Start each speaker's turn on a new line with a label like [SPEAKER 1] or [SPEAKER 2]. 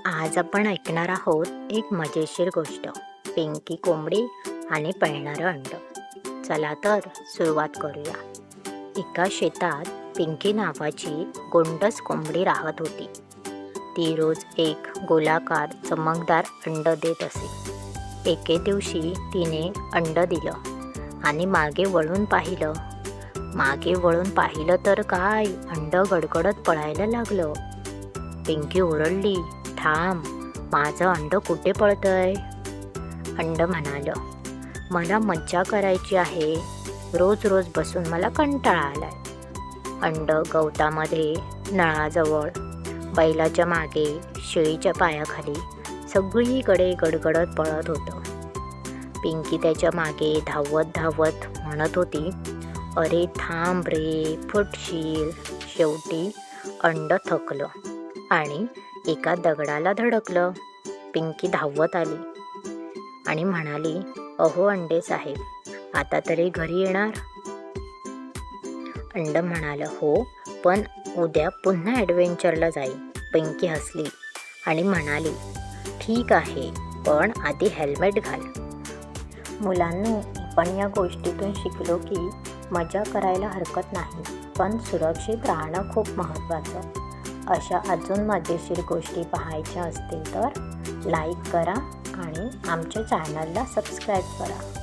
[SPEAKER 1] आज आपण ऐकणार आहोत एक मजेशीर गोष्ट, पिंकी कोंबडी आणि पळणारं अंड. चला तर सुरुवात करूया. एका शेतात पिंकी नावाची गोंडस कोंबडी राहत होती. ती रोज एक गोलाकार चमकदार अंड देत असे. एके दिवशी तिने अंड दिलं आणि मागे वळून पाहिलं. तर काय, अंड गडगडत पळायला लागलं. पिंकी ओरडली, थांब, माझं अंड कुठे पळतंय? अंड म्हणालं, मला मज्जा करायची आहे, रोज रोज बसून मला कंटाळा आलाय. अंड गवतामध्ये, नळाजवळ, बैलाच्या मागे, शेळीच्या पायाखाली सगळीकडे गडगडत पळत होतं. पिंकी त्याच्या मागे धावत धावत म्हणत होती, अरे थांब रे, फुटशील. शेवटी अंड थकलं आणि एका दगडाला धडकलं. पिंकी धावत आली आणि म्हणाली, अहो अंडे साहेब, आता तरी घरी येणार? अंड म्हणालं, हो, पण उद्या पुन्हा ॲडव्हेंचरला जाईल. पिंकी हसली आणि म्हणाली, ठीक आहे, पण आधी हेल्मेट घाल. मुलांनो, आपण या गोष्टीतून शिकलो की मजा करायला हरकत नाही, पण सुरक्षित राहणं खूप महत्त्वाचं. अशा अजून मजेशीर गोष्टी पाहायच्या असतील तर लाईक करा आणि आमच्या चॅनलला सबस्क्राईब करा.